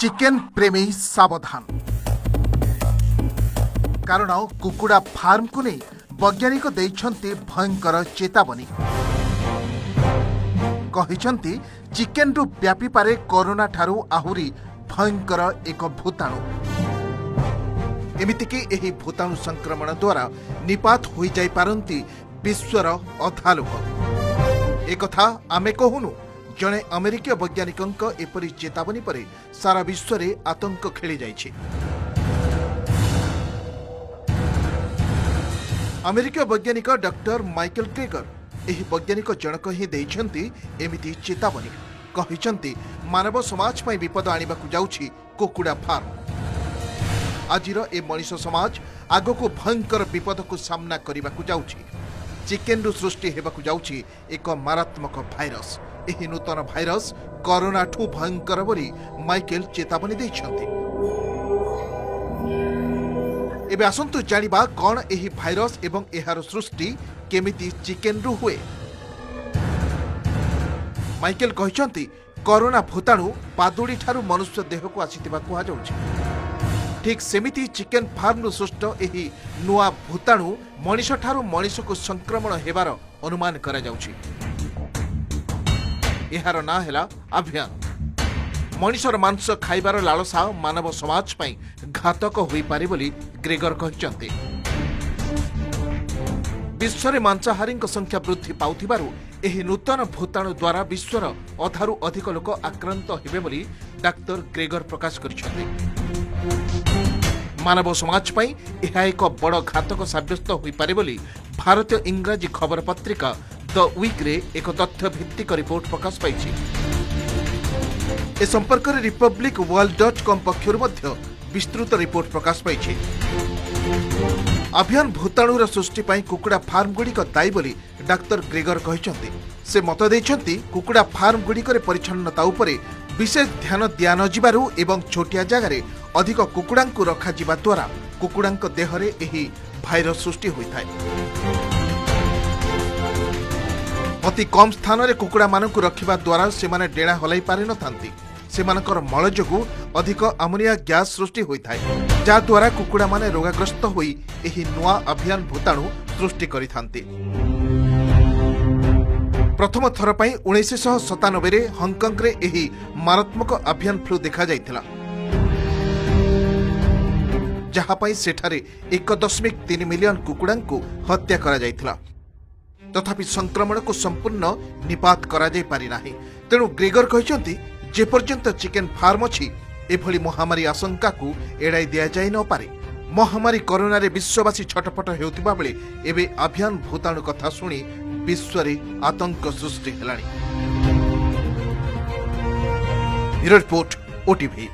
Chicken प्रेमी सावधान कारण कुकुड़ा फार्म को नहीं वैज्ञानिक देइछन्ति भयंकर चेतावनी कहिछन्ति चिकेन रु व्यापी पारे कोरोना ठारू आहुरी भयंकर एक भूताणु एमितिकी एही भूताणु संक्रमण द्वारा निपात होई जाई पारंती विश्वर अधा लोक एकथा आमे कहूनु जड़े अमेरिकीय वैज्ञानिक एपरी चेतावनी पर सारा विश्व में आतंक खेली जाइछि। अमेरिकीय वैज्ञानिक डॉक्टर माइकल क्रेगर एही वैज्ञानिक जनक ही देइछन्ति एमिति चेतावनी कहिछन्ति मानव समाज पई विपद आनिबाकु जाउछि कुकुड़ा फार्म। आजिर ए मनीष समाज आगको भयंकर विपद को सामना करबाकु जाउछि। चिकेन रु सृष्टि हेबाकु जाउछि एक मारात्मक भाइरस। एही नूतन भाइरस कोरोना ठू भयंकर बोली माइकेल चेतावनी देइछन्ति। एबे आसंतु जानिबा कोन एही भाइरस एवं एहार सृष्टि केमिति चिकेन रु हुए। माइकेल कहिछन्ति कोरोना भूताणु पादुडी ठारू मनुष्य देह को आसीतिबा कुहा जाउछि। ठीक सेमिति चिकेन फार्म सृष्ट एही नुआ भूताणु मनीष ठारू मनीष को संक्रमण हेबार अनुमान करा जाउछि। एहार ना हेला अभियान। मनीषर मांस खाइबार लालसा मानव समाज पई घातक होई पारे बोली ग्रेगर कहिसंते। विश्व मांसाहारी संख्या वृद्धि पाउथिबारु एही नूतन भूताणु द्वारा विश्वर अधारू अधिक लोक आक्रांत हेबे बोली डाक्टर ग्रेगर प्रकाश करिसंते। मानव समाज पई एहा एक बड़ घातक साब्यस्त होई पारे बोली भारतीय इंग्राजी खबर पत्रिका द वीक रे एक तथ्य भित्तिक रिपोर्ट प्रकाश पाइछि। ए संपर्क रे रिपब्लिक वर्ल्ड.com पक्षरु मध्य विस्तृत रिपोर्ट प्रकाश पाइछि। अभियान भूताणुर सृष्टि पई कुकुड़ा फार्म गुड़िक दायी बोली डाक्टर ग्रेगर कहिसंति। से मत देइछन्ति कुकुड़ा फार्म गुड़िक रे परिच्छन्नता उपरे विशेष ध्यान दिया न जिबारु एवं छोटिया जगार अधिक कुकुड़ांकु रखा जिबा द्वारा कुकुड़ांक देहरे एही भाइरस सृष्टि होइथाय। अति कम स्थान रे कुकुड़ा मानकु रखिबा द्वारा सेमाने डेणा हलाई पारि नथांती। सेमानकर मल जोगु अधिक अमोनिया गैस सृष्टि होइथाय जा द्वारा कुकुड़ा माने रोगाग्रस्त होई एही नुआ अभियान भूताणु सृष्टि करिथांती। प्रथम थर पई 1997 रे हांगकांग रे एही मारात्मक अभियान फ्लू देखा जाइथिला जहा पई सेठारे 1.3 मिलियन कुकुड़ांकु हत्या करा जाइथिला। तथापि संक्रमण को संपूर्ण निपात करा जाय पारि नाही। तेणु ग्रेगर कहिसंति जे पर्यंत चिकेन फार्म अछि एभली महामारी आशंका को एड़ाई दिया जाय न पारे। महामारी कोरोना रे विश्ववासी छटपट हेउतिबा बेले एबे अभियान भूताणु कथा सुनी विश्व रे आतंक सृष्टि हेलाणी। Report OTV.